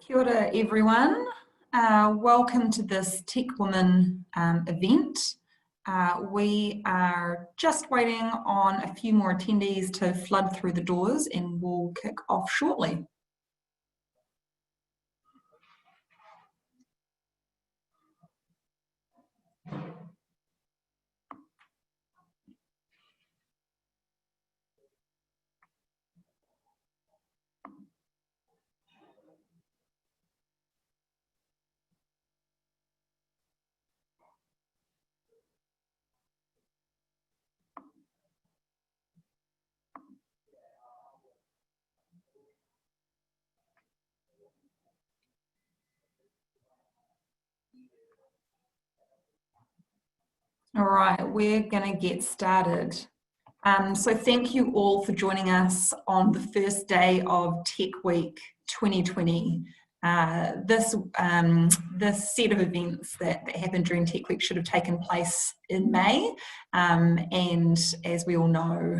Kia ora everyone. Welcome to this TechWomen event. We are just waiting on a few more attendees to flood through the doors and we'll kick off shortly. All right, we're going to get started. So thank you all for joining us on the first day of Tech Week 2020. This set of events that happened during Tech Week should have taken place in May, and as we all know,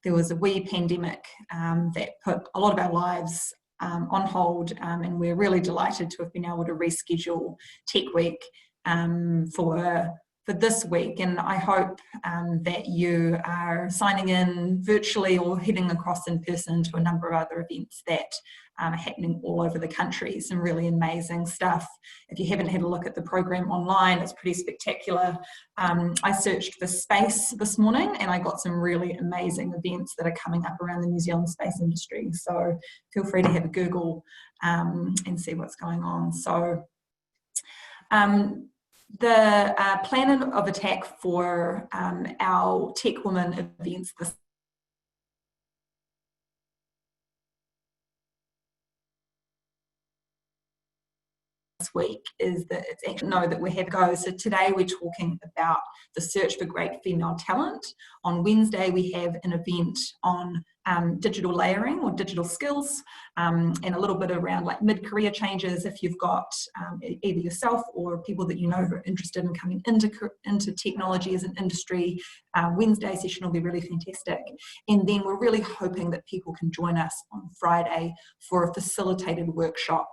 there was a wee pandemic that put a lot of our lives on hold, and we're really delighted to have been able to reschedule Tech Week for this week, and I hope that you are signing in virtually or heading across in person to a number of other events that are happening all over the country. Some really amazing stuff. If you haven't had a look at the program online, it's pretty spectacular. I searched for space this morning and I got some really amazing events that are coming up around the New Zealand space industry. So feel free to have a Google and see what's going on. So the plan of attack for our TechWomen events this week is that it's actually that we have go. So today we're talking about the search for great female talent. On Wednesday we have an event on digital layering or digital skills, and a little bit around like mid-career changes if you've got either yourself or people that you know who are interested in coming into technology as an industry. Wednesday session will be really fantastic, and then we're really hoping that people can join us on Friday for a facilitated workshop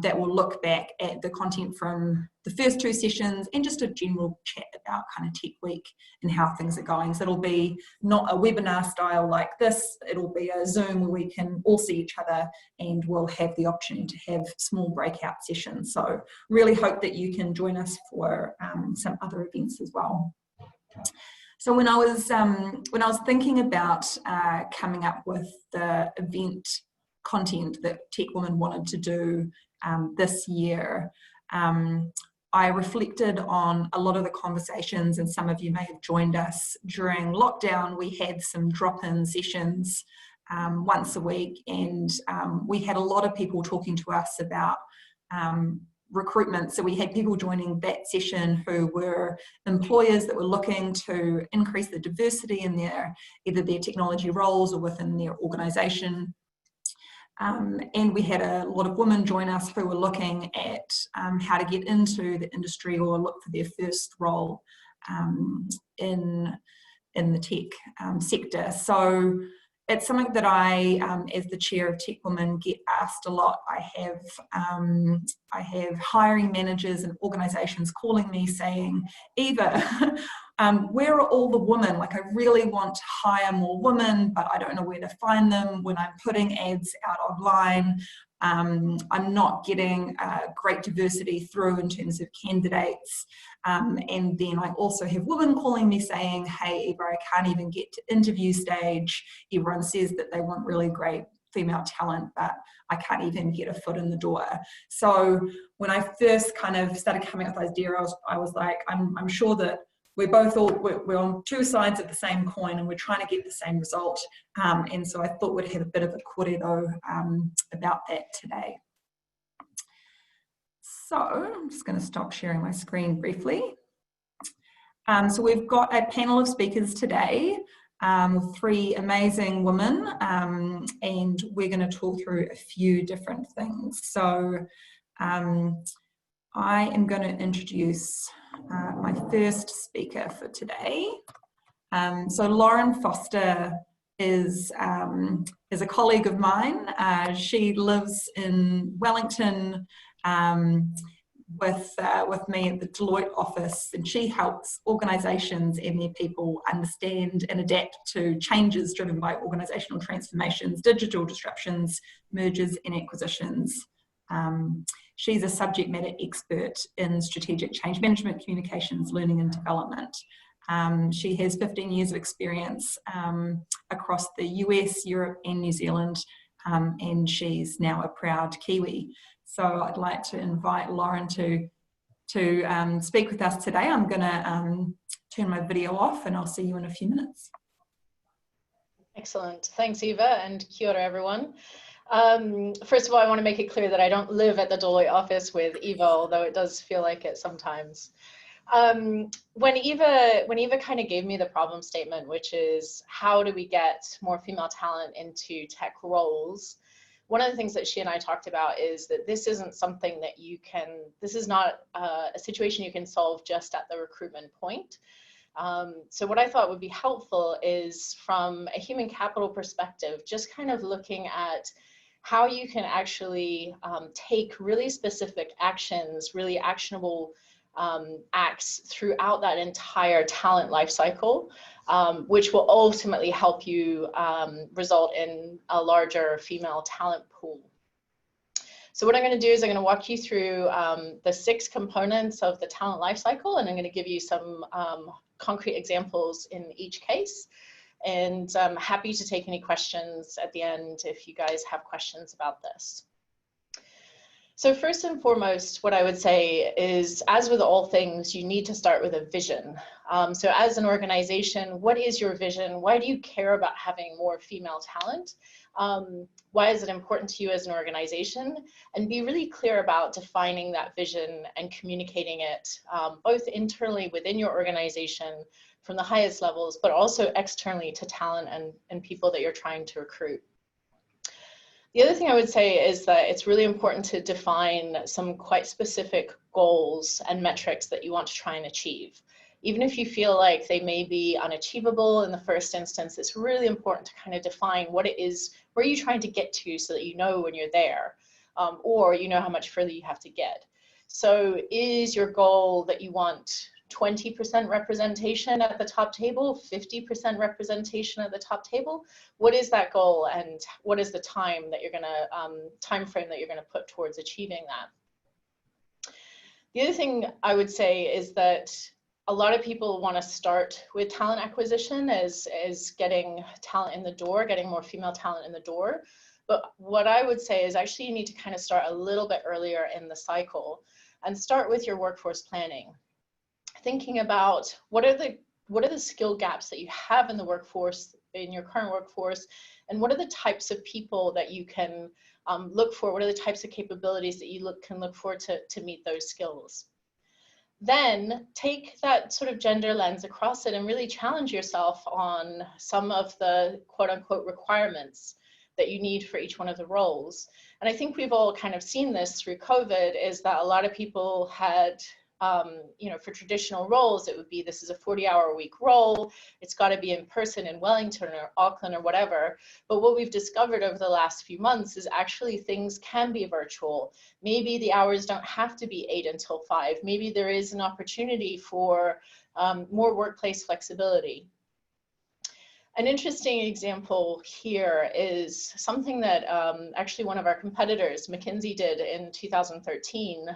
that will look back at the content from the first two sessions and just a general chat about kind of Tech Week and how things are going. So it'll be not a webinar style like this, it'll be a Zoom where we can all see each other and we'll have the opportunity to have small breakout sessions. So really hope that you can join us for some other events as well. So when I was thinking about coming up with the event content that TechWomen wanted to do this year, I reflected on a lot of the conversations, and some of you may have joined us during lockdown. We had some drop-in sessions once a week, and we had a lot of people talking to us about recruitment. So we had people joining that session who were employers that were looking to increase the diversity in either their technology roles or within their organisation. And we had a lot of women join us who were looking at how to get into the industry or look for their first role in the tech sector. So it's something that I, as the chair of TechWomen, get asked a lot. I have hiring managers and organisations calling me saying, Eva, where are all the women? Like, I really want to hire more women, but I don't know where to find them when I'm putting ads out online. I'm not getting great diversity through in terms of candidates. And then I also have women calling me saying, hey, Eva, I can't even get to interview stage. Everyone says that they want really great female talent, but I can't even get a foot in the door. So when I first kind of started coming up with those ideas, I was like, I'm sure that we're on two sides of the same coin and we're trying to get the same result. And so I thought we'd have a bit of a kōrero about that today. So I'm just going to stop sharing my screen briefly. So we've got a panel of speakers today, three amazing women, and we're going to talk through a few different things. So I am going to introduce my first speaker for today. So Lauren Foster is a colleague of mine. She lives in Wellington with me at the Deloitte office, and she helps organisations and their people understand and adapt to changes driven by organisational transformations, digital disruptions, mergers and acquisitions. She's a subject matter expert in strategic change management, communications, learning and development. She has 15 years of experience across the US, Europe and New Zealand, and she's now a proud Kiwi. So I'd like to invite Lauren to speak with us today. I'm going to turn my video off and I'll see you in a few minutes. Excellent. Thanks, Eva, and kia ora, everyone. First of all, I want to make it clear that I don't live at the Deloitte office with Eva, although it does feel like it sometimes. When Eva kind of gave me the problem statement, which is how do we get more female talent into tech roles, one of the things that she and I talked about is that this isn't something that this is not a situation you can solve just at the recruitment point. So what I thought would be helpful is, from a human capital perspective, just kind of looking at how you can actually take really specific actions, really actionable acts throughout that entire talent life cycle, which will ultimately help you result in a larger female talent pool. So what I'm going to do is I'm going to walk you through the 6 components of the talent life cycle, and I'm going to give you some concrete examples in each case. And I'm happy to take any questions at the end if you guys have questions about this. So first and foremost, what I would say is, as with all things, you need to start with a vision. So as an organization, what is your vision? Why do you care about having more female talent? Why is it important to you as an organization? And be really clear about defining that vision and communicating it, both internally within your organization from the highest levels, but also externally to talent and people that you're trying to recruit. The other thing I would say is that it's really important to define some quite specific goals and metrics that you want to try and achieve. Even if you feel like they may be unachievable in the first instance, it's really important to kind of define what it is, where you're trying to get to, so that you know when you're there, or you know how much further you have to get. So is your goal that you want 20% representation at the top table, 50% representation at the top table? What is that goal, and what is the time that you're gonna time frame that you're gonna put towards achieving that? The other thing I would say is that a lot of people want to start with talent acquisition as getting talent in the door, getting more female talent in the door. But what I would say is actually you need to kind of start a little bit earlier in the cycle and start with your workforce planning. Thinking about what are the skill gaps that you have in the workforce, in your current workforce, and what are the types of people that you can look for, what are the types of capabilities that you can look for to meet those skills. Then take that sort of gender lens across it and really challenge yourself on some of the quote unquote requirements that you need for each one of the roles. And I think we've all kind of seen this through COVID, is that a lot of people had, you know, for traditional roles, it would be, this is a 40-hour-a-week role. It's got to be in person in Wellington or Auckland or whatever. But what we've discovered over the last few months is actually things can be virtual. Maybe the hours don't have to be 8 until 5. Maybe there is an opportunity for more workplace flexibility. An interesting example here is something that actually one of our competitors, McKinsey, did in 2013.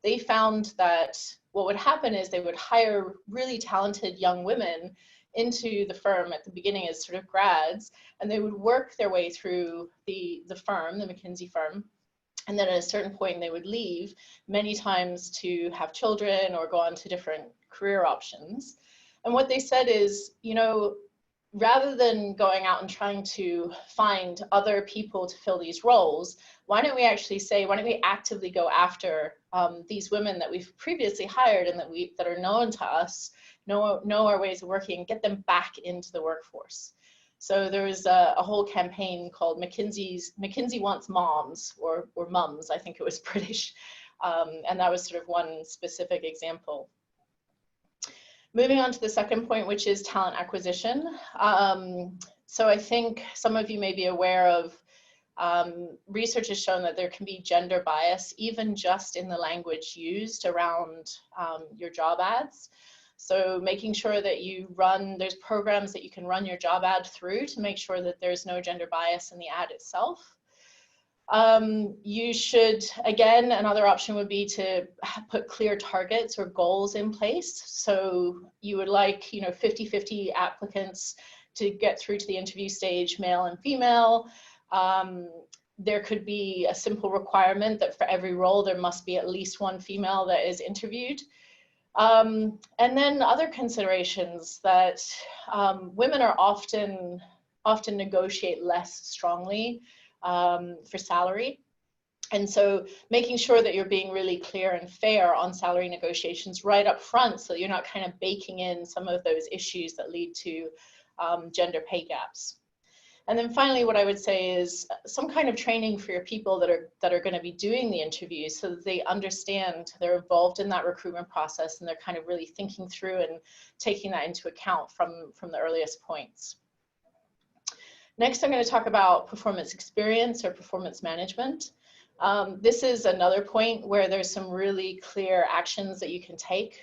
They found that what would happen is they would hire really talented young women into the firm at the beginning as sort of grads, and they would work their way through the firm, the McKinsey firm, and then at a certain point they would leave, many times to have children or go on to different career options. And what they said is, you know, rather than going out and trying to find other people to fill these roles, why don't we actually say, why don't we actively go after these women that we've previously hired and that are known to us, know our ways of working, and get them back into the workforce. So there was a whole campaign called McKinsey Wants Moms, or Mums, I think it was British. And that was sort of one specific example. Moving on to the second point, which is talent acquisition. So I think some of you may be aware of research has shown that there can be gender bias even just in the language used around your job ads. So making sure that there's programs that you can run your job ad through to make sure that there's no gender bias in the ad itself. You should, again, another option would be to put clear targets or goals in place. So you would like, 50-50 applicants to get through to the interview stage, male and female. There could be a simple requirement that for every role, there must be at least one female that is interviewed. And then other considerations that women are often negotiate less strongly for salary. And so making sure that you're being really clear and fair on salary negotiations right up front, so that you're not kind of baking in some of those issues that lead to gender pay gaps. And then finally, what I would say is some kind of training for your people that are going to be doing the interviews, so that they understand, they're involved in that recruitment process, and they're kind of really thinking through and taking that into account from the earliest points. Next, I'm going to talk about performance experience or performance management. This is another point where there's some really clear actions that you can take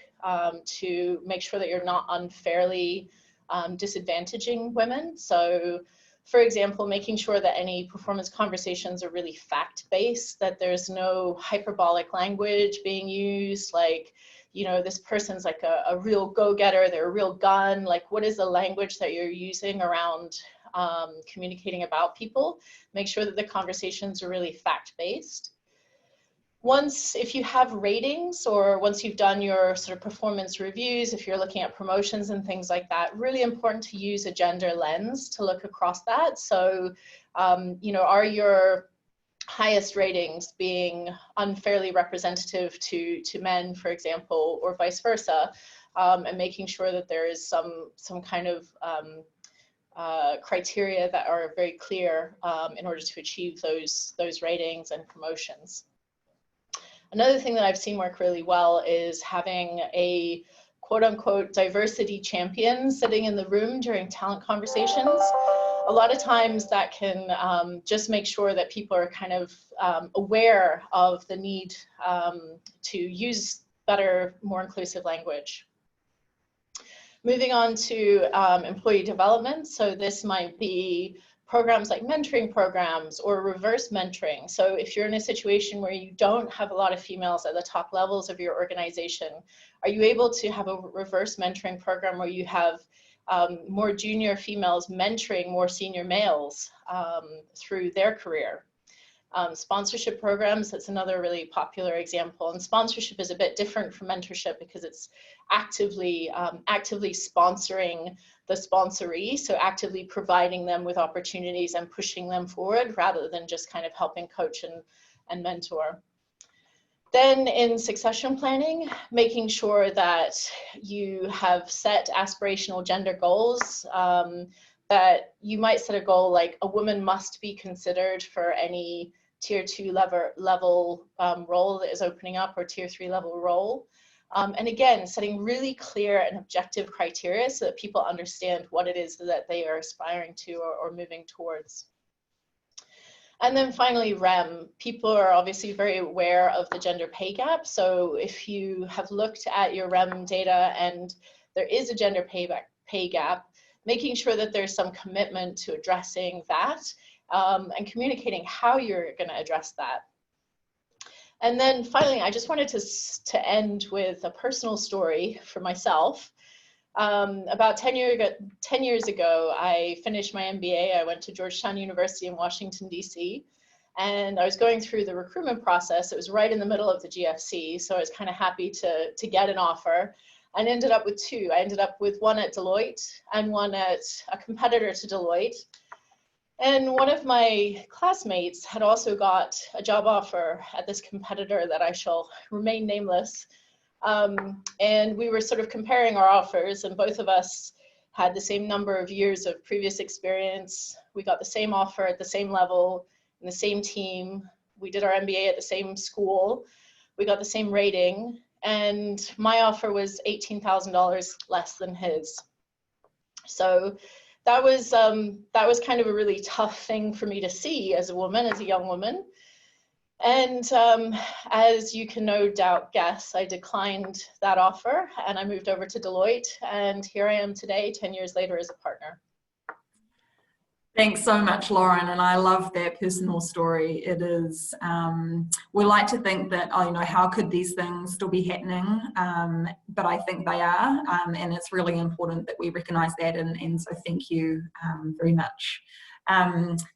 to make sure that you're not unfairly disadvantaging women. So, for example, making sure that any performance conversations are really fact-based, that there's no hyperbolic language being used, like, this person's like a real go-getter, they're a real gun. Like, what is the language that you're using around communicating about people? Make sure that the conversations are really fact-based. If you have ratings, or once you've done your sort of performance reviews, if you're looking at promotions and things like that, really important to use a gender lens to look across that. So, are your highest ratings being unfairly representative to men, for example, or vice versa, and making sure that there is some kind of criteria that are very clear in order to achieve those ratings and promotions. Another thing that I've seen work really well is having a quote-unquote diversity champion sitting in the room during talent conversations. A lot of times that can just make sure that people are kind of aware of the need to use better, more inclusive language. Moving on to employee development. So this might be programs like mentoring programs or reverse mentoring. So if you're in a situation where you don't have a lot of females at the top levels of your organization, are you able to have a reverse mentoring program where you have more junior females mentoring more senior males through their career? Sponsorship programs, that's another really popular example. And sponsorship is a bit different from mentorship because it's actively sponsoring the sponsoree, so actively providing them with opportunities and pushing them forward rather than just kind of helping coach and mentor. Then in succession planning, making sure that you have set aspirational gender goals, that you might set a goal like a woman must be considered for any tier 2 level role that is opening up, or tier 3 level role. And again, setting really clear and objective criteria so that people understand what it is that they are aspiring to or moving towards. And then finally, REM. People are obviously very aware of the gender pay gap. So if you have looked at your REM data and there is a gender pay gap, making sure that there's some commitment to addressing that and communicating how you're going to address that. And then finally, I just wanted to end with a personal story for myself. About 10 years ago, I finished my MBA. I went to Georgetown University in Washington, D.C., and I was going through the recruitment process. It was right in the middle of the GFC, so I was kind of happy to get an offer. I ended up with two. I ended up with one at Deloitte and one at a competitor to Deloitte. And one of my classmates had also got a job offer at this competitor that I shall remain nameless. And we were sort of comparing our offers, and both of us had the same number of years of previous experience. We got the same offer at the same level, in the same team. We did our MBA at the same school. We got the same rating, and my offer was $18,000 less than his. So that was kind of a really tough thing for me to see as a woman, as a young woman. And as you can no doubt guess, I declined that offer and I moved over to Deloitte, and here I am today, 10 years later, as a partner. Thanks so much, Lauren, and I love that personal story. It is, we like to think that, oh, you know, how could these things still be happening? But I think they are, and it's really important that we recognise that, and so thank you very much.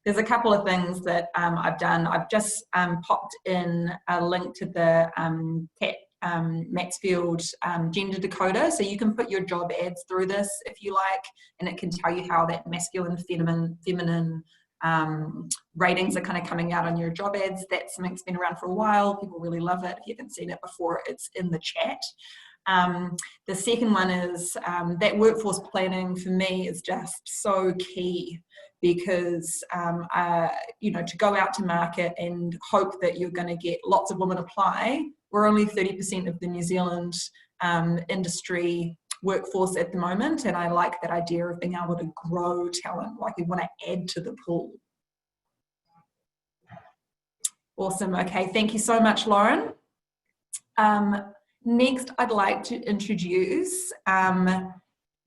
There's a couple of things that I've done. I've just popped in a link to the Maxfield gender decoder, so you can put your job ads through this if you like, and it can tell you how that masculine, feminine ratings are kind of coming out on your job ads. That's something that's been around for a while. People really love it. If you haven't seen it before, it's in the chat. The second one is that workforce planning for me is just so key, because you know, to go out to market and hope that you're going to get lots of women apply. We're only 30% of the New Zealand industry workforce at the moment, and I like that idea of being able to grow talent, like we want to add to the pool. Awesome. Okay, thank you so much, Lauren. Next, I'd like to introduce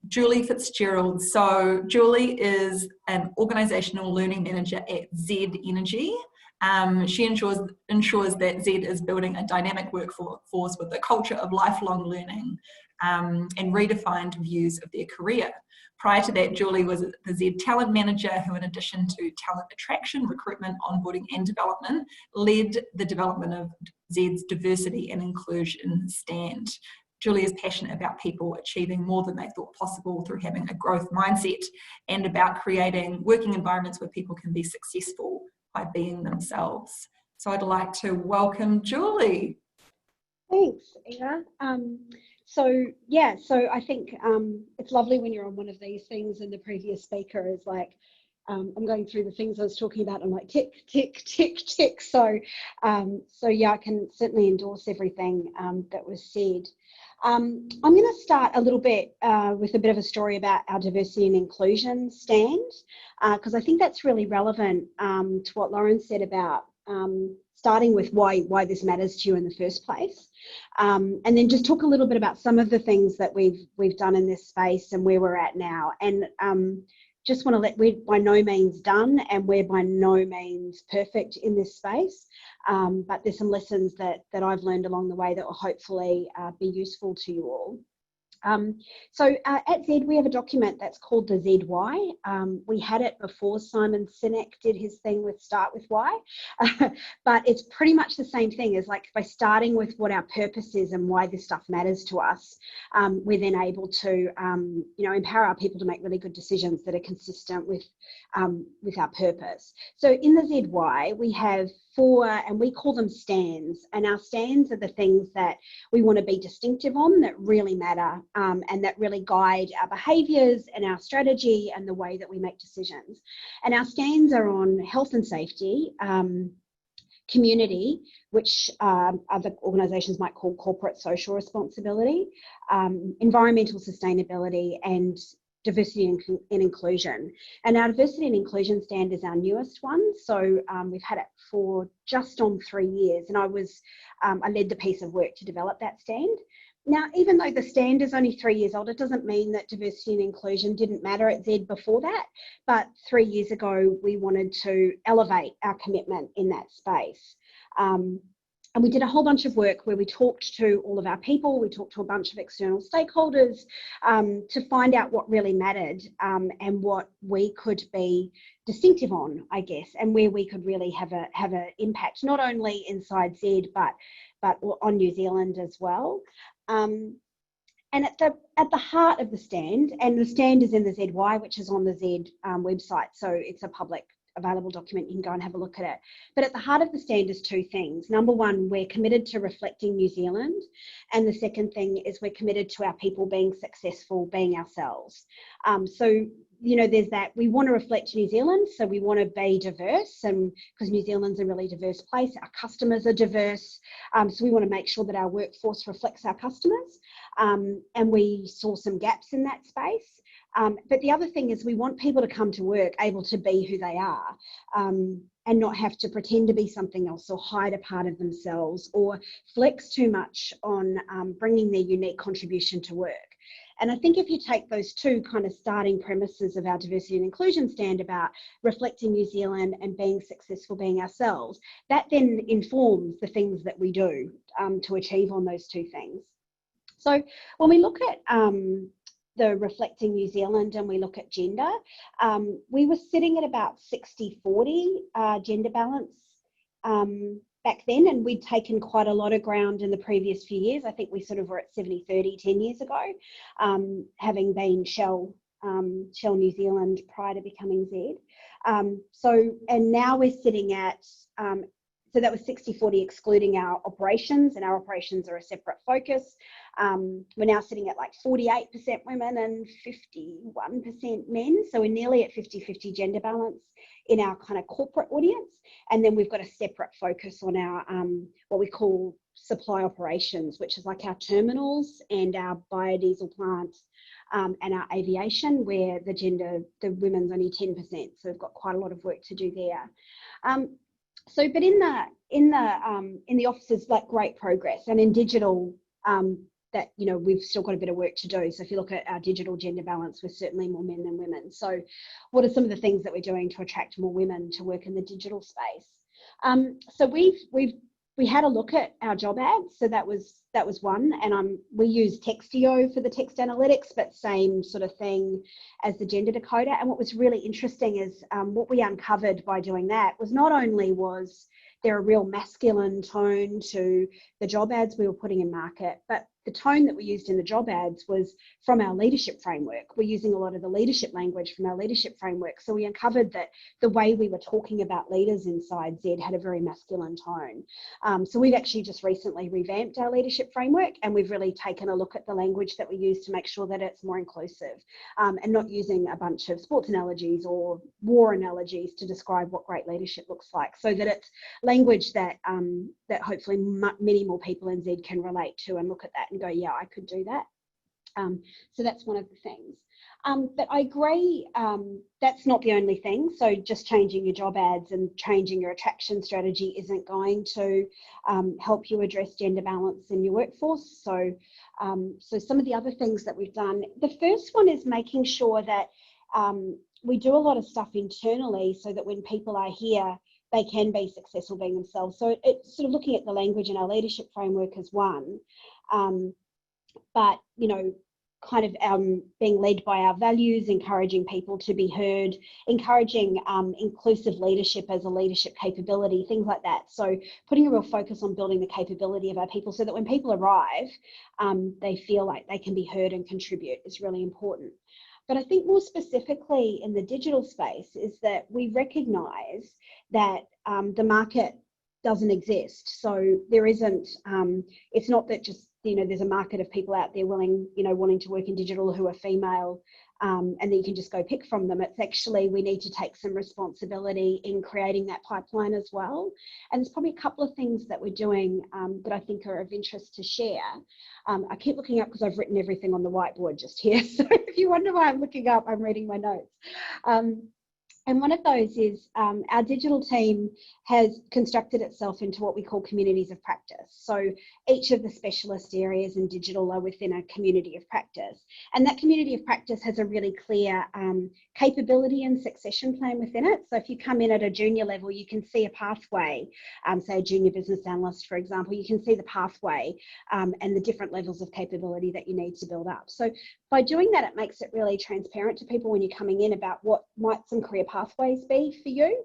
Julie Fitzgerald. So Julie is an organisational learning manager at Z Energy. She ensures that Z is building a dynamic workforce with a culture of lifelong learning and redefined views of their career. Prior to that, Julie was the Z talent manager who, in addition to talent attraction, recruitment, onboarding and development, led the development of Z's diversity and inclusion stand. Julie is passionate about people achieving more than they thought possible through having a growth mindset, and about creating working environments where people can be successful by being themselves. So I'd like to welcome Julie. Thanks, Eva. So I think it's lovely when you're on one of these things and the previous speaker is like, I'm going through the things I was talking about. I'm like, tick, tick, tick, tick. So yeah, I can certainly endorse everything that was said. I'm going to start a little bit with a bit of a story about our diversity and inclusion stand, because I think that's really relevant to what Lauren said about starting with why this matters to you in the first place, and then just talk a little bit about some of the things that we've done in this space and where we're at now. And just want to let, we're by no means done, and we're by no means perfect in this space, but there's some lessons that I've learned along the way that will hopefully be useful to you all. So at Z, we have a document that's called the Z Why. We had it before Simon Sinek did his thing with Start With Why, but it's pretty much the same thing as, like, by starting with what our purpose is and why this stuff matters to us, we're then able to, you know, empower our people to make really good decisions that are consistent with our purpose. So in the Z Why, we have 4, and we call them stands, and our stands are the things that we want to be distinctive on, that really matter, and that really guide our behaviours and our strategy and the way that we make decisions. And our stands are on health and safety, community, which other organisations might call corporate social responsibility, environmental sustainability, and diversity and inclusion. And our diversity and inclusion stand is our newest one. So we've had it for just on 3 years, and I led the piece of work to develop that stand. Now, even though the stand is only 3 years old, it doesn't mean that diversity and inclusion didn't matter at Z before that. But 3 years ago, we wanted to elevate our commitment in that space. And we did a whole bunch of work where we talked to all of our people, we talked to a bunch of external stakeholders to find out what really mattered, and what we could be distinctive on, I guess, and where we could really have an impact, not only inside Z, but on New Zealand as well. And at the heart of the stand, and the stand is in the ZY, which is on the Z website, so it's a public available document, you can go and have a look at it. But at the heart of the stand is 2 things. Number one, we're committed to reflecting New Zealand. And the second thing is we're committed to our people being successful, being ourselves. So, you know, there's that, we want to reflect New Zealand, so we want to be diverse, and because New Zealand's a really diverse place, our customers are diverse, so we want to make sure that our workforce reflects our customers, and we saw some gaps in that space. But the other thing is we want people to come to work able to be who they are, and not have to pretend to be something else or hide a part of themselves or flex too much on bringing their unique contribution to work. And I think if you take those two kind of starting premises of our diversity and inclusion stand about reflecting New Zealand and being successful being ourselves, that then informs the things that we do to achieve on those two things. So when we look at the Reflecting New Zealand and we look at gender, we were sitting at about 60-40 gender balance back then, and we'd taken quite a lot of ground in the previous few years. I think we sort of were at 70-30 10 years ago, having been Shell New Zealand prior to becoming Z. And now we're sitting at, so that was 60-40 excluding our operations, and our operations are a separate focus. We're now sitting at like 48% women and 51% men. So we're nearly at 50-50 gender balance in our kind of corporate audience. And then we've got a separate focus on our, what we call supply operations, which is like our terminals and our biodiesel plants and our aviation, where the women's only 10%. So we've got quite a lot of work to do there. But in the offices, like great progress, and in digital, that, you know, we've still got a bit of work to do. So if you look at our digital gender balance, we're certainly more men than women. So what are some of the things that we're doing to attract more women to work in the digital space? So we had a look at our job ads. So that was one, and we use Textio for the text analytics, but same sort of thing as the gender decoder. And what was really interesting is what we uncovered by doing that was not only was there a real masculine tone to the job ads we were putting in market, but the tone that we used in the job ads was from our leadership framework. We're using a lot of the leadership language from our leadership framework. So we uncovered that the way we were talking about leaders inside Z had a very masculine tone. So we've actually just recently revamped our leadership framework, and we've really taken a look at the language that we use to make sure that it's more inclusive, and not using a bunch of sports analogies or war analogies to describe what great leadership looks like, so that it's language that that hopefully many more people in Z can relate to and look at that and go, yeah, I could do that. So that's one of the things. But I agree, that's not the only thing. So just changing your job ads and changing your attraction strategy isn't going to help you address gender balance in your workforce. So, so some of the other things that we've done, the first one is making sure that we do a lot of stuff internally so that when people are here, they can be successful being themselves. So it's sort of looking at the language in our leadership framework as one, but, you know, kind of being led by our values, encouraging people to be heard, encouraging inclusive leadership as a leadership capability, things like that. So putting a real focus on building the capability of our people so that when people arrive, they feel like they can be heard and contribute is really important. But I think more specifically in the digital space is that we recognise that the market doesn't exist. So there isn't, it's not that just, you know, there's a market of people out there willing, you know, wanting to work in digital who are female, and then you can just go pick from them. It's actually, we need to take some responsibility in creating that pipeline as well. And there's probably a couple of things that we're doing that I think are of interest to share. I keep looking up because I've written everything on the whiteboard just here. So if you wonder why I'm looking up, I'm reading my notes. And one of those is our digital team has constructed itself into what we call communities of practice. So each of the specialist areas in digital are within a community of practice. And that community of practice has a really clear capability and succession plan within it. So if you come in at a junior level, you can see a pathway, say a junior business analyst, for example, you can see the pathway and the different levels of capability that you need to build up. So by doing that, it makes it really transparent to people when you're coming in about what might some career pathways be for you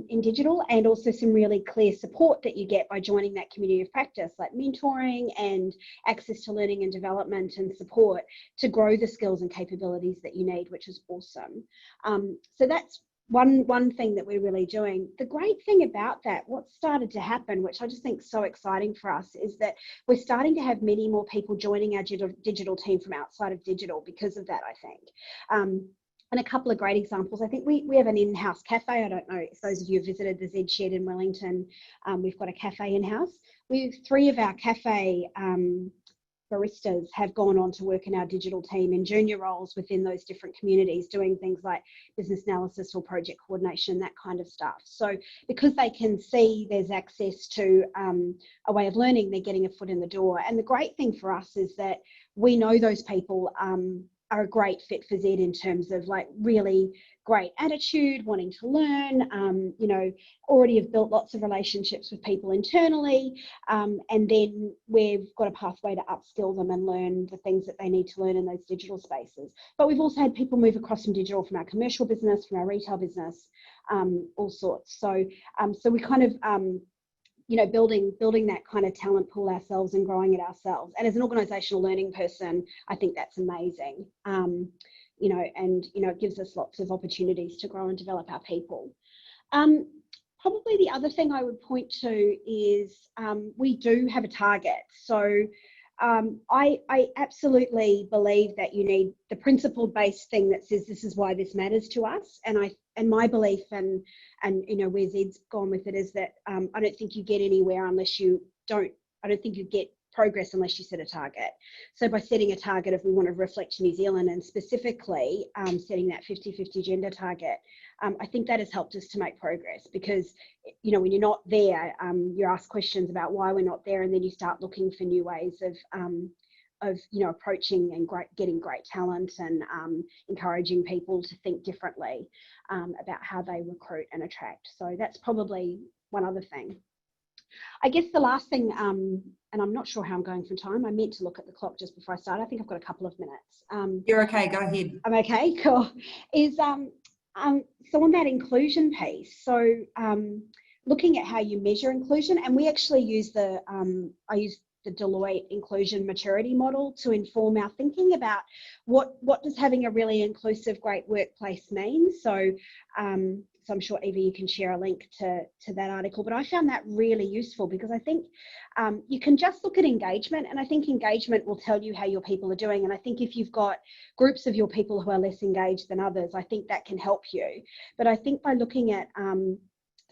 in digital, and also some really clear support that you get by joining that community of practice, like mentoring and access to learning and development and support to grow the skills and capabilities that you need, which is awesome. So that's one thing that we're really doing. The great thing about that, what started to happen, which I just think is so exciting for us, is that we're starting to have many more people joining our digital team from outside of digital because of that, I think. And a couple of great examples. I think we have an in-house cafe. I don't know if those of you have visited the Z Shed in Wellington. We've got a cafe in-house. We have 3 of our cafe baristas have gone on to work in our digital team in junior roles within those different communities, doing things like business analysis or project coordination, that kind of stuff. So because they can see there's access to a way of learning, they're getting a foot in the door. And the great thing for us is that we know those people are a great fit for Z in terms of like really great attitude, wanting to learn, you know, already have built lots of relationships with people internally, and then we've got a pathway to upskill them and learn the things that they need to learn in those digital spaces. But we've also had people move across from digital from our commercial business, from our retail business, all sorts. So we kind of you know, building that kind of talent pool ourselves and growing it ourselves. And as an organisational learning person, I think that's amazing. You know, and you know, it gives us lots of opportunities to grow and develop our people. Probably the other thing I would point to is we do have a target. So I absolutely believe that you need the principle-based thing that says this is why this matters to us. And my belief and you know, where Zed's gone with it is that I don't think you get anywhere unless you don't. I don't think you get progress unless you set a target. So by setting a target, if we want to reflect New Zealand and specifically setting that 50-50 gender target, I think that has helped us to make progress, because you know, when you're not there, you ask questions about why we're not there, and then you start looking for new ways of you know, approaching and getting great talent and encouraging people to think differently about how they recruit and attract. So that's probably one other thing. I guess the last thing, and I'm not sure how I'm going for time. I meant to look at the clock just before I start. I think I've got a couple of minutes. You're okay, go ahead. I'm okay, cool. Is so on that inclusion piece, so looking at how you measure inclusion, and we actually use I use the Deloitte inclusion maturity model to inform our thinking about what does having a really inclusive, great workplace mean. So so I'm sure, Eva, you can share a link to that article, but I found that really useful, because I think you can just look at engagement, and I think engagement will tell you how your people are doing. And I think if you've got groups of your people who are less engaged than others, I think that can help you. But I think by looking at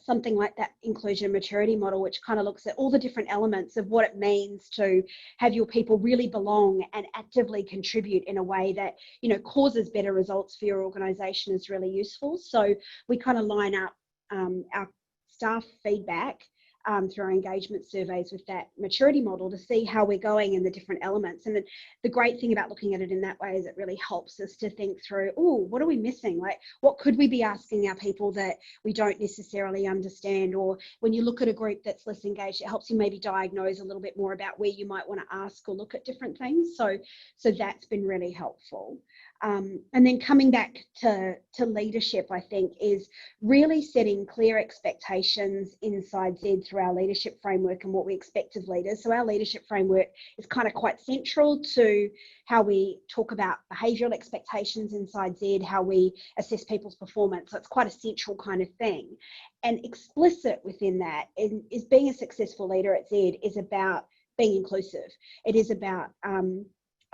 something like that inclusion maturity model, which kind of looks at all the different elements of what it means to have your people really belong and actively contribute in a way that, you know, causes better results for your organisation, is really useful. So we kind of line up our staff feedback through our engagement surveys with that maturity model to see how we're going in the different elements. And the great thing about looking at it in that way is it really helps us to think through, oh, what are we missing? Like, what could we be asking our people that we don't necessarily understand? Or when you look at a group that's less engaged, it helps you maybe diagnose a little bit more about where you might want to ask or look at different things. So that's been really helpful. And then coming back to leadership, I think, is really setting clear expectations inside Z through our leadership framework and what we expect of leaders. So our leadership framework is kind of quite central to how we talk about behavioural expectations inside Z, how we assess people's performance. So it's quite a central kind of thing. And explicit within that is being a successful leader at Z is about being inclusive. It is about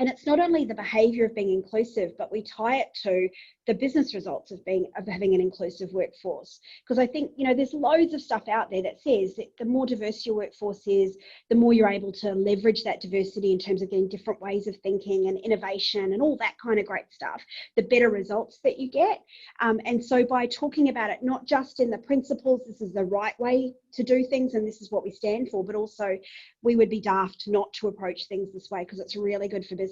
and it's not only the behaviour of being inclusive, but we tie it to the business results of having an inclusive workforce. Because I think, you know, there's loads of stuff out there that says that the more diverse your workforce is, the more you're able to leverage that diversity in terms of getting different ways of thinking and innovation and all that kind of great stuff, the better results that you get. And so by talking about it, not just in the principles, this is the right way to do things and this is what we stand for, but also we would be daft not to approach things this way, because it's really good for business.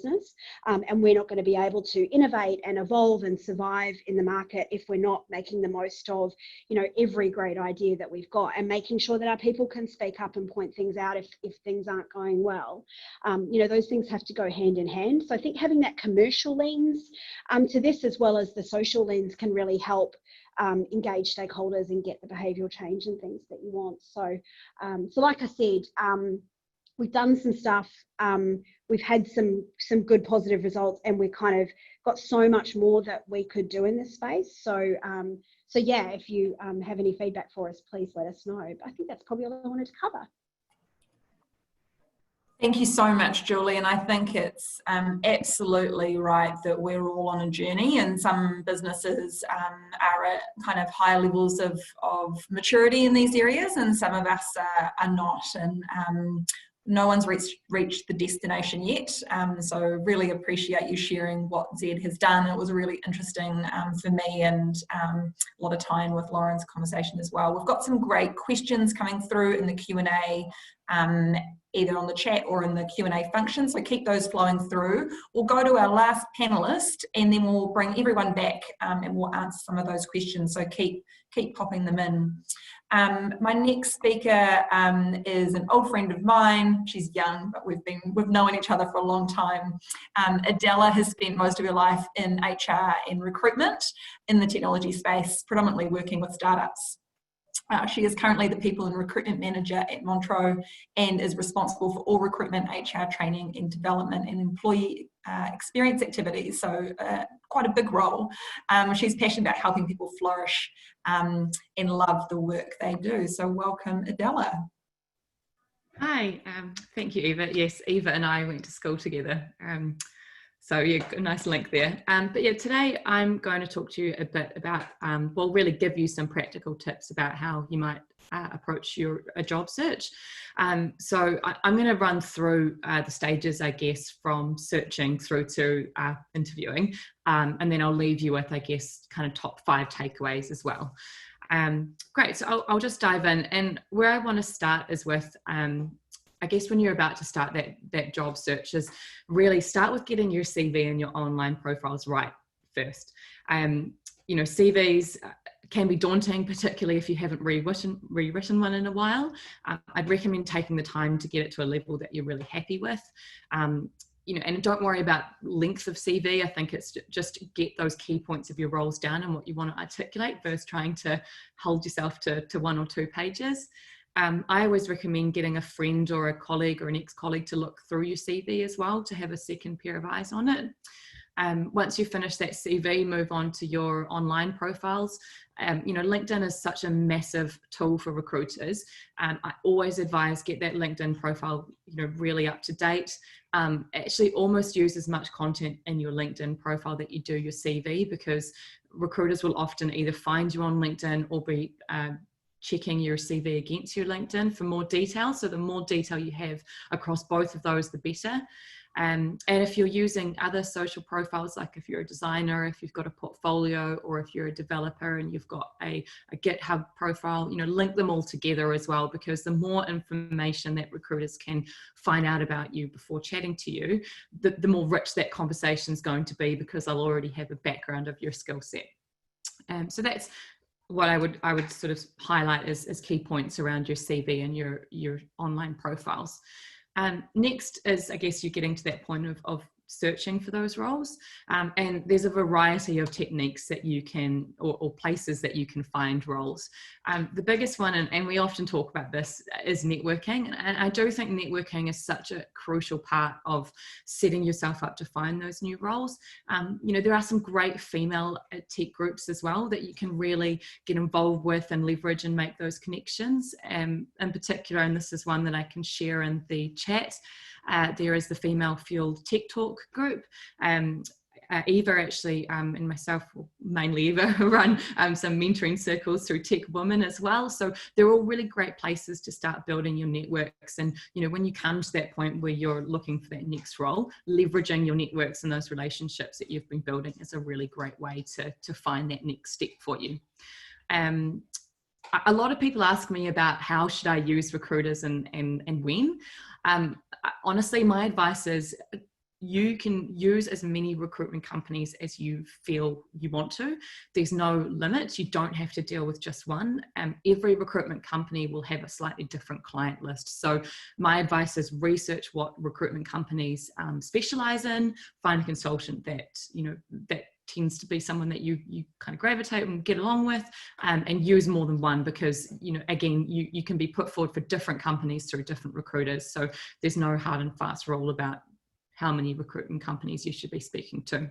And we're not going to be able to innovate and evolve and survive in the market if we're not making the most of, you know, every great idea that we've got, and making sure that our people can speak up and point things out if things aren't going well. You know, those things have to go hand in hand. So I think having that commercial lens to this, as well as the social lens, can really help engage stakeholders and get the behavioural change and things that you want. So, so like I said, we've done some stuff. We've had some good positive results, and we've kind of got so much more that we could do in this space. So, so yeah, if you have any feedback for us, please let us know. But I think that's probably all I wanted to cover. Thank you so much, Julie. And I think it's absolutely right that we're all on a journey, and some businesses are at kind of higher levels of maturity in these areas, and some of us are not. And no one's reached the destination yet. So really appreciate you sharing what Zed has done. It was really interesting for me, and a lot of time with Lauren's conversation as well. We've got some great questions coming through in the Q&A, either on the chat or in the Q&A function, so keep those flowing through. We'll go to our last panelist and then we'll bring everyone back and we'll answer some of those questions, so keep popping them in. My next speaker is an old friend of mine. She's young, but we've known each other for a long time. Adela has spent most of her life in HR and recruitment in the technology space, predominantly working with startups. She is currently the People and Recruitment Manager at Montreux and is responsible for all recruitment, HR training and development and employee experience activities, so quite a big role. She's passionate about helping people flourish and love the work they do. So welcome, Adela. Hi, thank you, Eva. Yes, Eva and I went to school together. So yeah, a nice link there. But yeah, today I'm going to talk to you a bit about, well, really give you some practical tips about how you might approach a job search. So I'm going to run through the stages, I guess, from searching through to interviewing, and then I'll leave you with, I guess, kind of top 5 takeaways as well. Great, so I'll just dive in, and where I want to start is with I guess when you're about to start that job search, is really start with getting your CV and your online profiles right first. You know, CVs can be daunting, particularly if you haven't rewritten one in a while. I'd recommend taking the time to get it to a level that you're really happy with. You know, and don't worry about length of CV. I think it's just get those key points of your roles down and what you want to articulate versus trying to hold yourself to 1 or 2 pages. I always recommend getting a friend or a colleague or an ex-colleague to look through your CV as well, to have a second pair of eyes on it. Once you finish that CV, move on to your online profiles. You know, LinkedIn is such a massive tool for recruiters. I always advise get that LinkedIn profile, you know, really up to date. Actually almost use as much content in your LinkedIn profile that you do your CV, because recruiters will often either find you on LinkedIn or be checking your CV against your LinkedIn for more detail. So the more detail you have across both of those, the better. And if you're using other social profiles, like if you're a designer, if you've got a portfolio, or if you're a developer and you've got a GitHub profile, you know, link them all together as well, because the more information that recruiters can find out about you before chatting to you, the more rich that conversation is going to be, because they'll already have a background of your skill set. So that's what I would sort of highlight as key points around your CV and your online profiles. Next is, I guess, you're getting to that point of searching for those roles. And there's a variety of techniques that you can, or places that you can find roles. The biggest one, and we often talk about this, is networking. And I do think networking is such a crucial part of setting yourself up to find those new roles. You know, there are some great female tech groups as well that you can really get involved with and leverage and make those connections. In particular, and this is one that I can share in the chat, there is the Female Fueled Tech Talk group. Eva actually, and myself, mainly Eva, run some mentoring circles through TechWomen as well. So they're all really great places to start building your networks. And, you know, when you come to that point where you're looking for that next role, leveraging your networks and those relationships that you've been building is a really great way to find that next step for you. A lot of people ask me about how should I use recruiters and when. Honestly, my advice is you can use as many recruitment companies as you feel you want to. There's no limit. You don't have to deal with just one. Every recruitment company will have a slightly different client list. So my advice is research what recruitment companies specialize in, find a consultant that, you know, that tends to be someone that you kind of gravitate and get along with, and use more than one, because, you know, again, you can be put forward for different companies through different recruiters. So there's no hard and fast rule about how many recruitment companies you should be speaking to.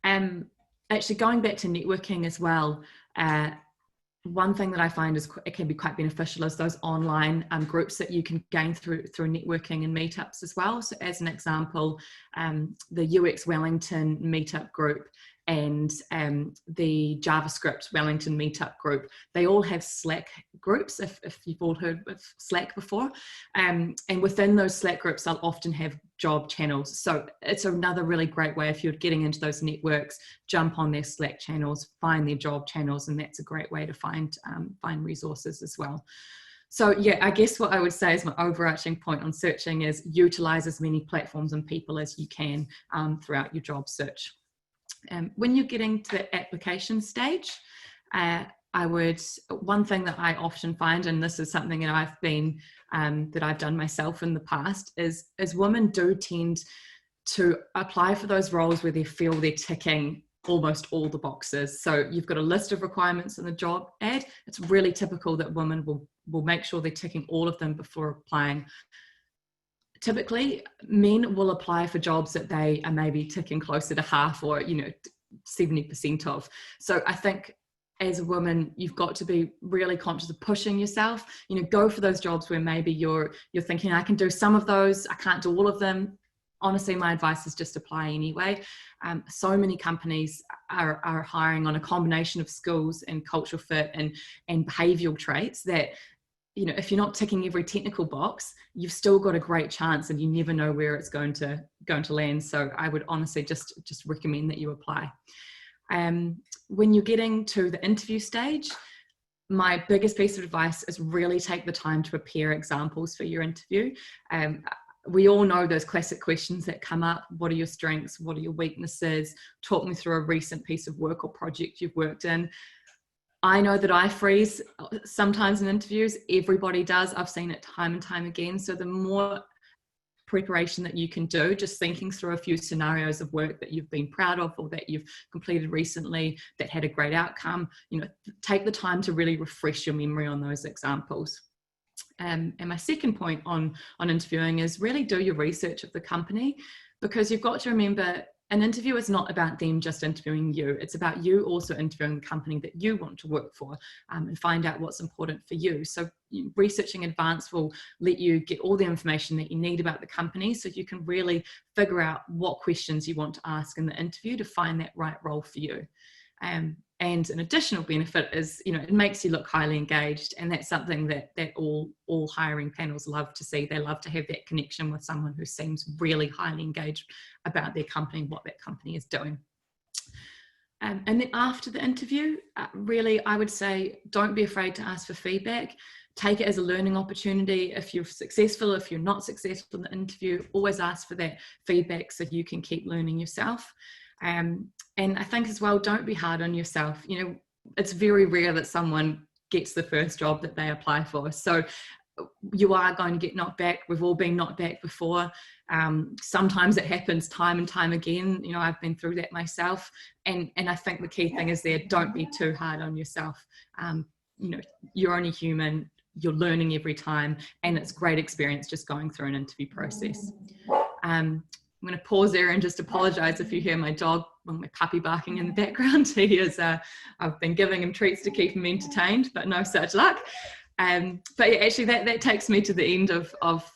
Actually, going back to networking as well, one thing that I find is it can be quite beneficial is those online groups that you can gain through networking and meetups as well. So as an example, the UX Wellington meetup group and the JavaScript Wellington Meetup group. They all have Slack groups, if you've all heard of Slack before. And within those Slack groups, they'll often have job channels. So it's another really great way, if you're getting into those networks, jump on their Slack channels, find their job channels, and that's a great way to find resources as well. So yeah, I guess what I would say is my overarching point on searching is utilize as many platforms and people as you can throughout your job search. When you're getting to the application stage, one thing that I often find, and this is something that I've done myself in the past, is women do tend to apply for those roles where they feel they're ticking almost all the boxes. So you've got a list of requirements in the job ad. It's really typical that women will make sure they're ticking all of them before applying. Typically, men will apply for jobs that they are maybe ticking closer to half or 70% of. So I think as a woman, you've got to be really conscious of pushing yourself. Go for those jobs where maybe you're thinking, I can do some of those, I can't do all of them. Honestly, my advice is just apply anyway. So many companies are hiring on a combination of skills and cultural fit and behavioural traits that, if you're not ticking every technical box, you've still got a great chance, and you never know where it's going to land. So I would honestly just recommend that you apply. When you're getting to the interview stage, my biggest piece of advice is really take the time to prepare examples for your interview. We all know those classic questions that come up. What are your strengths? What are your weaknesses? Talk me through a recent piece of work or project you've worked in. I know that I freeze sometimes in interviews. Everybody does. I've seen it time and time again. So the more preparation that you can do, just thinking through a few scenarios of work that you've been proud of or that you've completed recently that had a great outcome, take the time to really refresh your memory on those examples. And my second point on interviewing is really do your research of the company, because you've got to remember an interview is not about them just interviewing you. It's about you also interviewing the company that you want to work for, and find out what's important for you. So researching in advance will let you get all the information that you need about the company, so you can really figure out what questions you want to ask in the interview to find that right role for you. And an additional benefit is, it makes you look highly engaged, and that's something that all hiring panels love to see. They love to have that connection with someone who seems really highly engaged about their company, what that company is doing. And then after the interview, really, I would say, don't be afraid to ask for feedback. Take it as a learning opportunity. If you're successful, if you're not successful in the interview, always ask for that feedback so you can keep learning yourself. And I think as well, don't be hard on yourself. It's very rare that someone gets the first job that they apply for. So you are going to get knocked back. We've all been knocked back before. Sometimes it happens time and time again. I've been through that myself. And I think the key thing is there, don't be too hard on yourself. You're only human. You're learning every time. And it's great experience just going through an interview process. I'm going to pause there and just apologise if you hear my dog, my puppy barking in the background. He is, I've been giving him treats to keep him entertained, but no such luck. But yeah, actually that takes me to the end of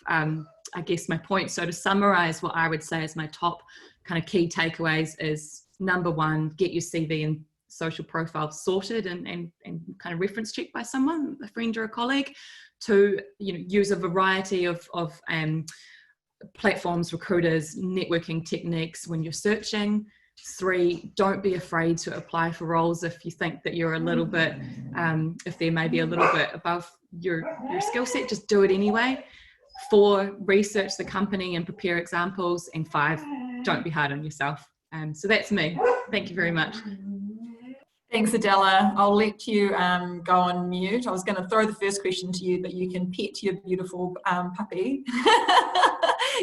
I guess my point. So to summarise what I would say is my top kind of key takeaways is, number one, get your CV and social profile sorted and kind of reference checked by someone, a friend or a colleague. Two, use a variety of platforms, recruiters, networking techniques when you're searching. Three, don't be afraid to apply for roles if you think that you're a little bit, if they're maybe a little bit above your skill set, just do it anyway. Four, research the company and prepare examples. And five, don't be hard on yourself. So that's me. Thank you very much. Thanks, Adela. I'll let you go on mute. I was going to throw the first question to you, but you can pet your beautiful puppy.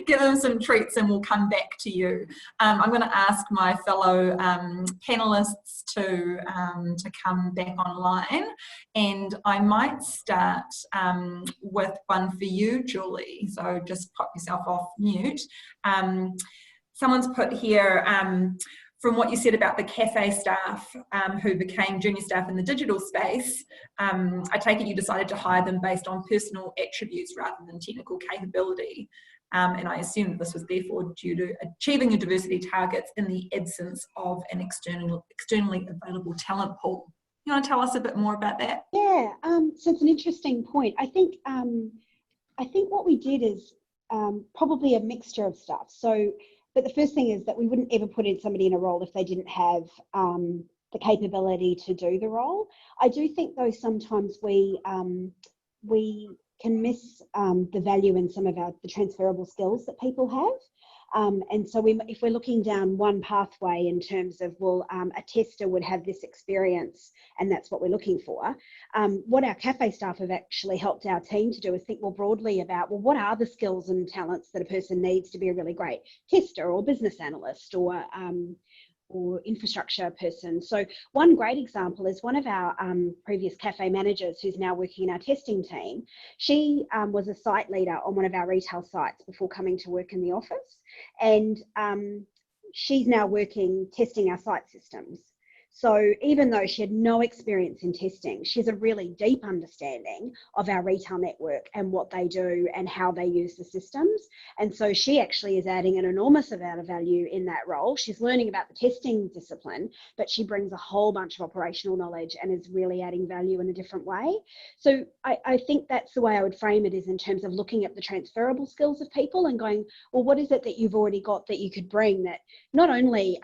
Give them some treats and we'll come back to you. I'm going to ask my fellow panelists to come back online, and I might start with one for you, Julie. So just pop yourself off mute. Someone's put here, from what you said about the cafe staff who became junior staff in the digital space, I take it you decided to hire them based on personal attributes rather than technical capability. and I assume that this was therefore due to achieving your diversity targets in the absence of an externally available talent pool. You want to tell us a bit more about that? Yeah, so it's an interesting point. I think what we did is probably a mixture of stuff. So, but the first thing is that we wouldn't ever put in somebody in a role if they didn't have the capability to do the role. I do think though sometimes we can miss the value in some of the transferable skills that people have. And so if we're looking down one pathway in terms of, well, a tester would have this experience and that's what we're looking for, what our cafe staff have actually helped our team to do is think more broadly about, well, what are the skills and talents that a person needs to be a really great tester or business analyst or infrastructure person. So one great example is one of our previous cafe managers who's now working in our testing team. She was a site leader on one of our retail sites before coming to work in the office. And she's now working testing our site systems. So even though she had no experience in testing, she has a really deep understanding of our retail network and what they do and how they use the systems. And so she actually is adding an enormous amount of value in that role. She's learning about the testing discipline, but she brings a whole bunch of operational knowledge and is really adding value in a different way. So I think that's the way I would frame it, is in terms of looking at the transferable skills of people and going, well, what is it that you've already got that you could bring that not only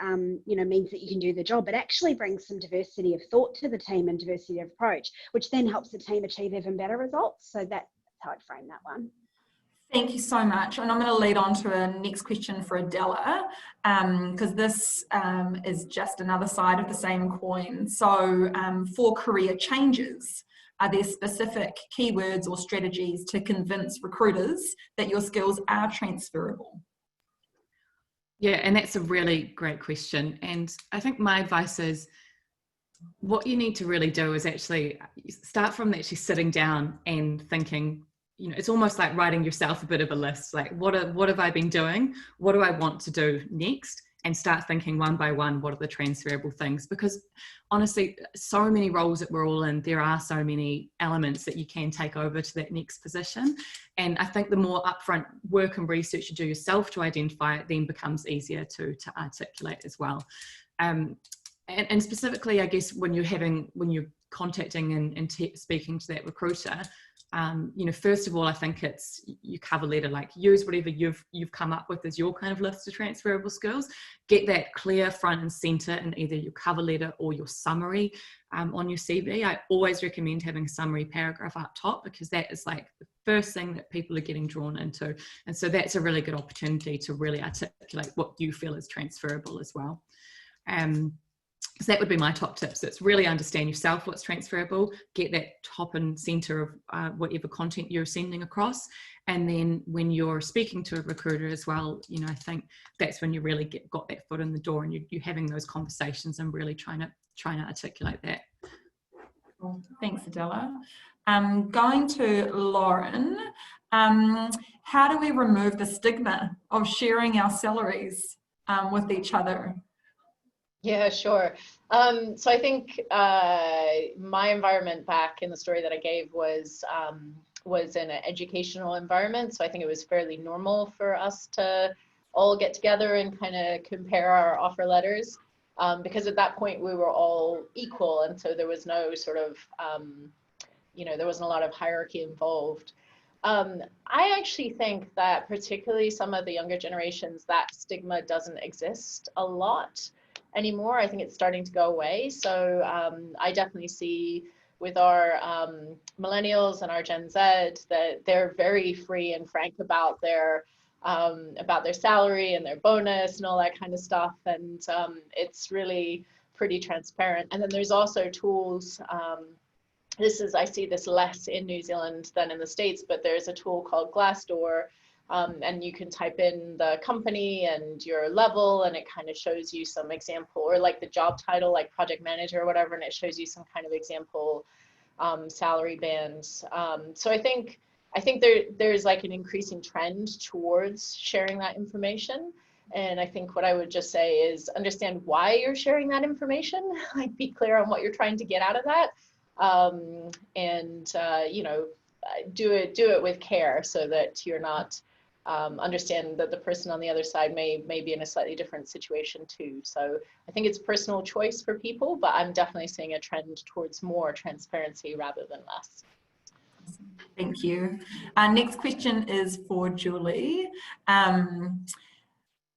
means that you can do the job, but actually brings some diversity of thought to the team and diversity of approach, which then helps the team achieve even better results. So that's how I'd frame that one. Thank you so much. And I'm going to lead on to a next question for Adela, because this is just another side of the same coin. So for career changes, are there specific keywords or strategies to convince recruiters that your skills are transferable? Yeah, and that's a really great question. And I think my advice is, what you need to really do is actually start from actually sitting down and thinking, it's almost like writing yourself a bit of a list, like what have I been doing? What do I want to do next? And start thinking one by one, what are the transferable things? Because honestly, so many roles that we're all in, there are so many elements that you can take over to that next position. And I think the more upfront work and research you do yourself to identify it, then becomes easier to articulate as well. And specifically, I guess, when you're contacting and speaking to that recruiter, first of all, I think it's your cover letter, like use whatever you've come up with as your kind of list of transferable skills. Get that clear front and center in either your cover letter or your summary on your CV. I always recommend having a summary paragraph up top, because that is like the first thing that people are getting drawn into. And so that's a really good opportunity to really articulate what you feel is transferable as well. So that would be my top tips. It's really understand yourself, what's transferable, get that top and center of whatever content you're sending across. And then when you're speaking to a recruiter as well, I think that's when you really got that foot in the door and you're having those conversations and really trying to articulate that. Cool. Thanks, Adela. Going to Lauren, how do we remove the stigma of sharing our salaries with each other? Yeah, sure. So I think my environment back in the story that I gave was in an educational environment. So I think it was fairly normal for us to all get together and kind of compare our offer letters, because at that point we were all equal. And so there was no sort of, there wasn't a lot of hierarchy involved. I actually think that particularly some of the younger generations, that stigma doesn't exist a lot anymore. I think it's starting to go away. So I definitely see with our millennials and our Gen Z that they're very free and frank about their salary and their bonus and all that kind of stuff. And it's really pretty transparent. And then there's also tools. I see this less in New Zealand than in the States, but there's a tool called Glassdoor. And you can type in the company and your level, and it kind of shows you some example, or like the job title, like project manager or whatever, and it shows you some kind of example salary bands. So I think there's like an increasing trend towards sharing that information. And I think what I would just say is understand why you're sharing that information, like be clear on what you're trying to get out of that, do it with care so that you're not understand that the person on the other side may be in a slightly different situation too. So I think it's personal choice for people, but I'm definitely seeing a trend towards more transparency rather than less. Thank you. Our next question is for Julie.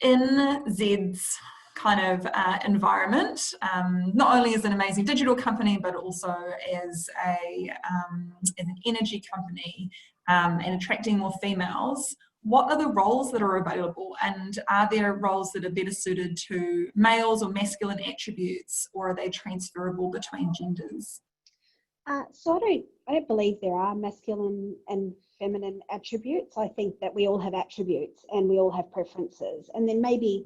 In Zed's kind of environment, not only as an amazing digital company, but also as an energy company and attracting more females, what are the roles that are available, and are there roles that are better suited to males or masculine attributes, or are they transferable between genders? So I don't believe there are masculine and feminine attributes. I think that we all have attributes and we all have preferences. And then maybe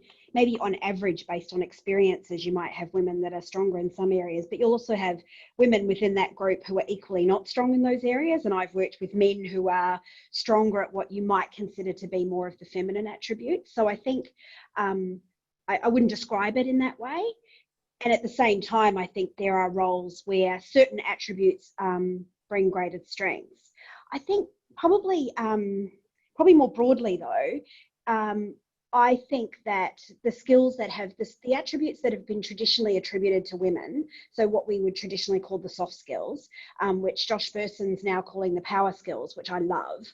on average, based on experiences, you might have women that are stronger in some areas, but you'll also have women within that group who are equally not strong in those areas. And I've worked with men who are stronger at what you might consider to be more of the feminine attributes. So I think I wouldn't describe it in that way. And at the same time, I think there are roles where certain attributes bring greater strengths. I think probably more broadly though, I think that the skills that have the attributes that have been traditionally attributed to women, so what we would traditionally call the soft skills, which Josh Berson's now calling the power skills, which I love.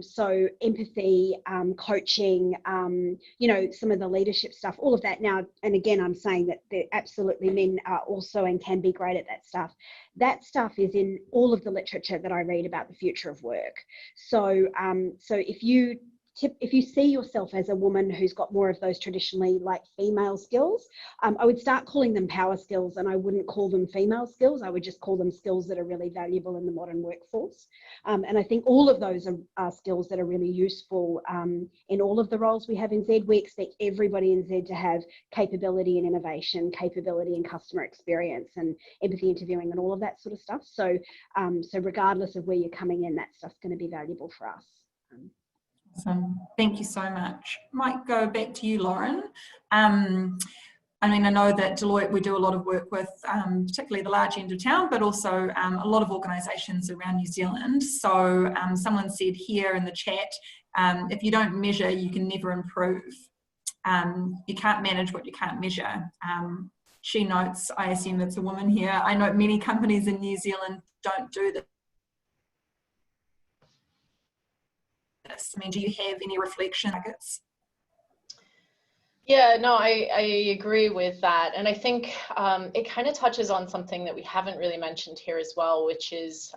So empathy, coaching, some of the leadership stuff, all of that now. And again, I'm saying that absolutely men are also and can be great at that stuff. That stuff is in all of the literature that I read about the future of work. So if you see yourself as a woman who's got more of those traditionally like female skills, I would start calling them power skills, and I wouldn't call them female skills. I would just call them skills that are really valuable in the modern workforce. And I think all of those are skills that are really useful in all of the roles we have in Z. We expect everybody in Z to have capability in innovation, capability in customer experience and empathy interviewing and all of that sort of stuff. So regardless of where you're coming in, that stuff's going to be valuable for us. Awesome. Thank you so much. Might go back to you, Lauren. I know that Deloitte, we do a lot of work with particularly the large end of town, but also a lot of organisations around New Zealand. So someone said here in the chat, if you don't measure, you can never improve. You can't manage what you can't measure. She notes, I assume it's a woman here, I know many companies in New Zealand don't do this. Do you have any reflection? Yeah, no, I agree with that. And I think it kind of touches on something that we haven't really mentioned here as well, which is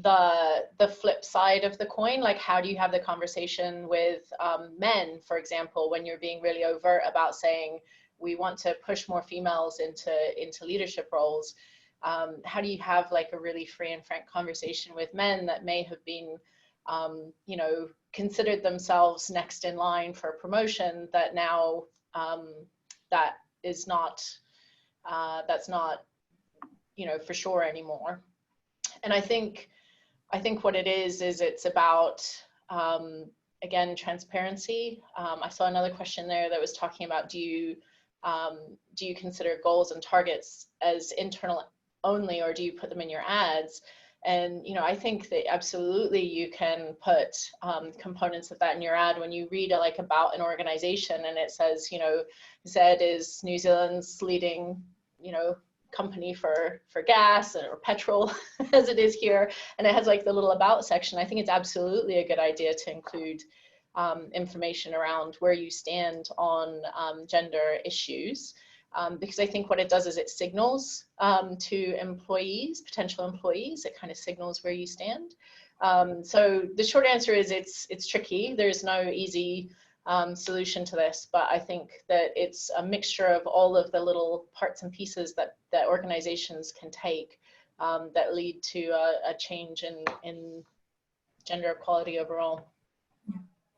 the flip side of the coin. Like, how do you have the conversation with men, for example, when you're being really overt about saying, we want to push more females into leadership roles? How do you have like a really free and frank conversation with men that may have been considered themselves next in line for promotion, that now that is not, that's not, for sure anymore. And I think what it is it's about, again, transparency. I saw another question there that was talking about, do you consider goals and targets as internal only, or do you put them in your ads? And, I think that absolutely you can put components of that in your ad. When you read about an organization and it says, Z is New Zealand's leading, company for gas or petrol as it is here, and it has like the little about section, I think it's absolutely a good idea to include information around where you stand on gender issues. Because I think what it does is it signals to employees, potential employees, it kind of signals where you stand. So the short answer is it's tricky. There's no easy solution to this, but I think that it's a mixture of all of the little parts and pieces that organizations can take that lead to a change in gender equality overall.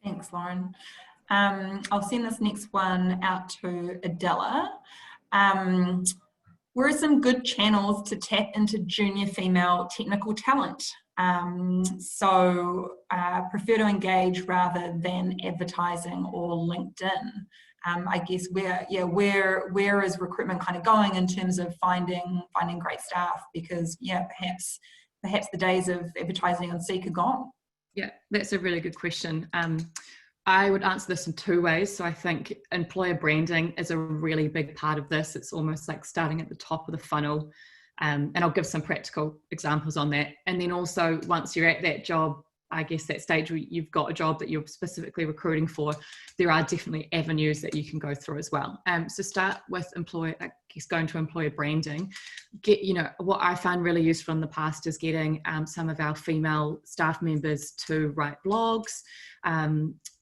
Thanks, Lauren. I'll send this next one out to Adela. Where are some good channels to tap into junior female technical talent? Prefer to engage rather than advertising or LinkedIn. I guess where is recruitment kind of going in terms of finding great staff? Because perhaps the days of advertising on Seek are gone. Yeah, that's a really good question. I would answer this in two ways. So I think employer branding is a really big part of this. It's almost like starting at the top of the funnel. And I'll give some practical examples on that. And then also once you're at that job, I guess that stage where you've got a job that you're specifically recruiting for, there are definitely avenues that you can go through as well. So start with going to employer branding. What I found really useful in the past is getting some of our female staff members to write blogs,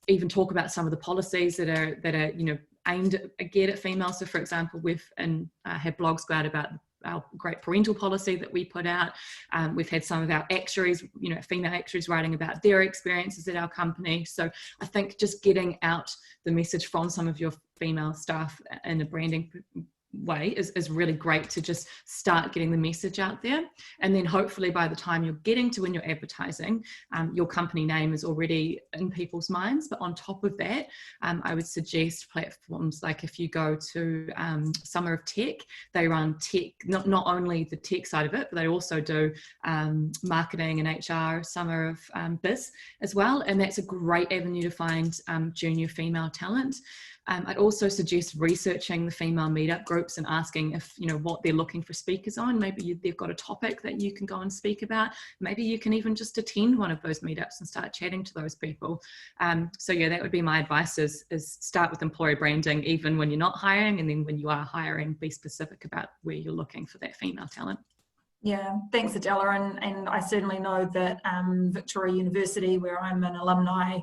even talk about some of the policies that are aimed at females. So for example, we've had blogs go out about our great parental policy that we put out. We've had some of our actuaries, female actuaries, writing about their experiences at our company. So I think just getting out the message from some of your female staff in a branding way is really great to just start getting the message out there. And then hopefully by the time you're getting to when you're advertising, your company name is already in people's minds. But on top of that, I would suggest platforms like if you go to Summer of Tech, they run tech, not only the tech side of it, but they also do marketing and HR, Summer of Biz as well. And that's a great avenue to find junior female talent. I'd also suggest researching the female meetup groups and asking if, what they're looking for speakers on. Maybe they've got a topic that you can go and speak about. Maybe you can even just attend one of those meetups and start chatting to those people. So yeah, that would be my advice is start with employer branding, even when you're not hiring. And then when you are hiring, be specific about where you're looking for that female talent. Yeah, thanks Adela, and I certainly know that Victoria University, where I'm an alumni,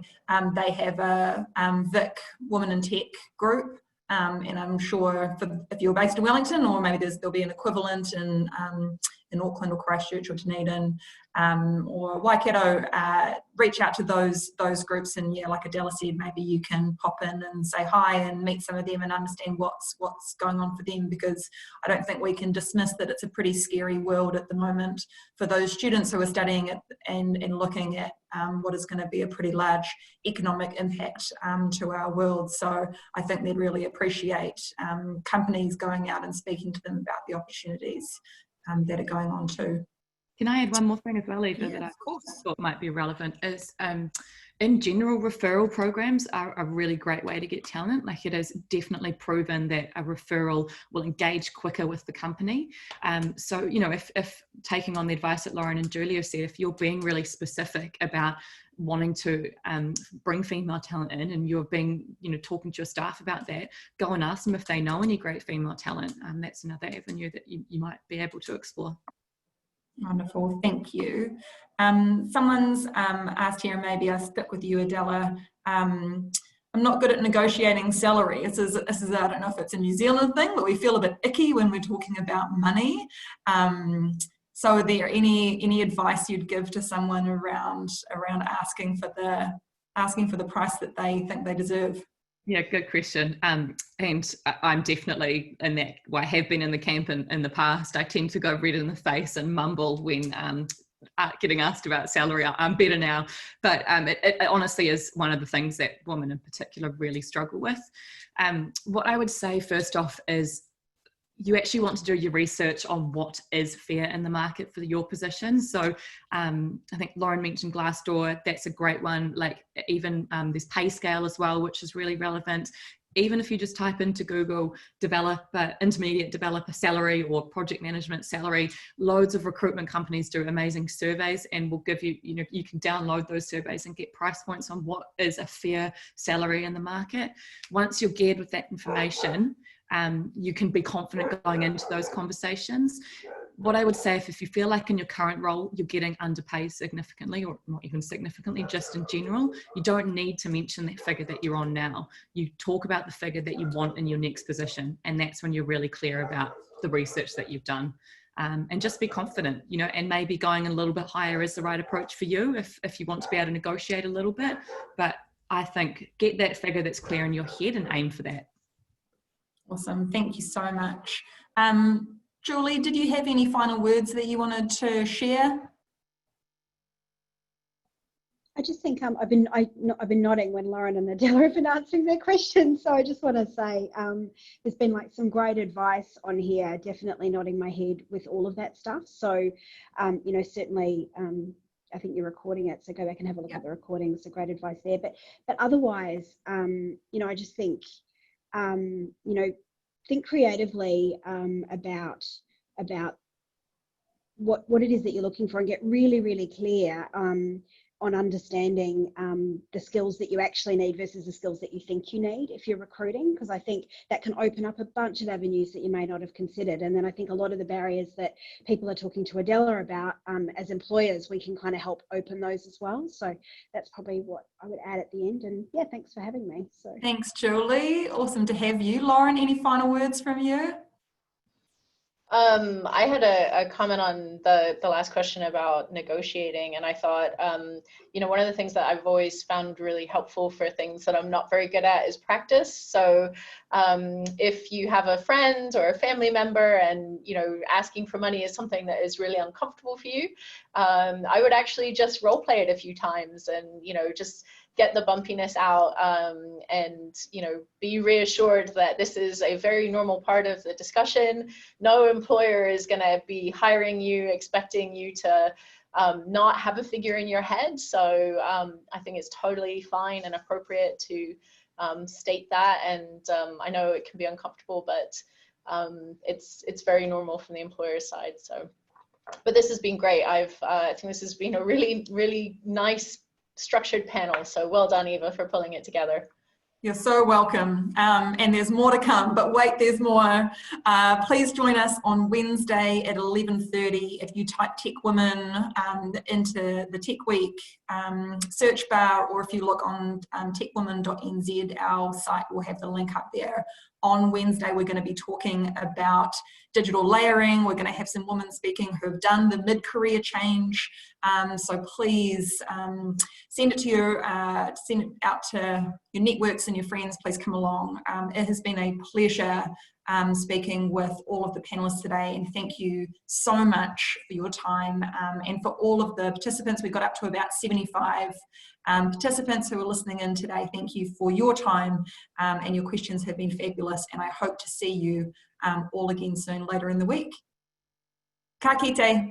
they have a Vic Women in Tech group, and I'm sure if you're based in Wellington, or maybe there'll be an equivalent in Auckland or Christchurch or Dunedin or Waikato, reach out to those groups, and yeah, like Adela said, maybe you can pop in and say hi and meet some of them and understand what's going on for them, because I don't think we can dismiss that it's a pretty scary world at the moment for those students who are studying it and looking at what is going to be a pretty large economic impact to our world. So I think they'd really appreciate companies going out and speaking to them about the opportunities that are going on too. Can I add one more thing as well, Eva, that I thought might be relevant is in general, referral programs are a really great way to get talent. Like, it is definitely proven that a referral will engage quicker with the company. So, if taking on the advice that Lauren and Julia said, if you're being really specific about wanting to bring female talent in, and you're being, talking to your staff about that, go and ask them if they know any great female talent. That's another avenue that you might be able to explore. Wonderful, thank you. Someone's asked here, and maybe I'll stick with you, Adela. I'm not good at negotiating salary. This is I don't know if it's a New Zealand thing, but we feel a bit icky when we're talking about money. So are there any advice you'd give to someone around asking for the price that they think they deserve? Yeah, good question. And I'm definitely in that, well, I have been in the camp in the past. I tend to go red in the face and mumble when getting asked about salary. I'm better now, but it honestly is one of the things that women in particular really struggle with. What I would say first off is you actually want to do your research on what is fair in the market for your position. So I think Lauren mentioned Glassdoor. That's a great one. Like, even there's pay scale as well, which is really relevant. Even if you just type into Google intermediate developer salary or project management salary, loads of recruitment companies do amazing surveys and will give you, you can download those surveys and get price points on what is a fair salary in the market. Once you're geared with that information, you can be confident going into those conversations. What I would say, if you feel like in your current role you're getting underpaid significantly, or not even significantly, just in general, you don't need to mention that figure that you're on now. You talk about the figure that you want in your next position, and that's when you're really clear about the research that you've done. And just be confident, and maybe going a little bit higher is the right approach for you if you want to be able to negotiate a little bit. But I think get that figure that's clear in your head and aim for that. Awesome, thank you so much. Julie, did you have any final words that you wanted to share? I just think I've been nodding when Lauren and Adela have been answering their questions. So I just want to say there's been like some great advice on here. Definitely nodding my head with all of that stuff. So certainly I think you're recording it, so go back and have a look at the recording. So great advice there. But otherwise, you know, I just think, you know, think creatively about what it is that you're looking for, and get really, really clear on understanding the skills that you actually need versus the skills that you think you need if you're recruiting, because I think that can open up a bunch of avenues that you may not have considered. And then I think a lot of the barriers that people are talking to Adela about as employers, we can kind of help open those as well. So that's probably what I would add at the end. And yeah, thanks for having me. So Thanks, Julie. Awesome to have you. Lauren, any final words from you? I had a comment on the last question about negotiating, and I thought, you know, one of the things that I've always found really helpful for things that I'm not very good at is practice. So if you have a friend or a family member and, you know, asking for money is something that is really uncomfortable for you, I would actually just role play it a few times and, you know, just get the bumpiness out and, you know, be reassured that this is a very normal part of the discussion. No employer is going to be hiring you expecting you to not have a figure in your head. So I think it's totally fine and appropriate to state that. And I know it can be uncomfortable, but it's very normal from the employer's side. So, but this has been great. I think this has been a really, really nice structured panel. So well done, Eva, for pulling it together. You're so welcome. And there's more to come, but wait, there's more. Please join us on Wednesday at 11:30. If you type TechWomen into the Tech Week search bar, or if you look on techwomen.nz, our site will have the link up there. On Wednesday, we're going to be talking about digital layering. We're going to have some women speaking who have done the mid-career change. So please send it out to your networks and your friends. Please come along. It has been a pleasure speaking with all of the panelists today, and thank you so much for your time and for all of the participants. We got up to about 75 participants who are listening in today. Thank you for your time, and your questions have been fabulous, and I hope to see you all again soon later in the week. Ka kite.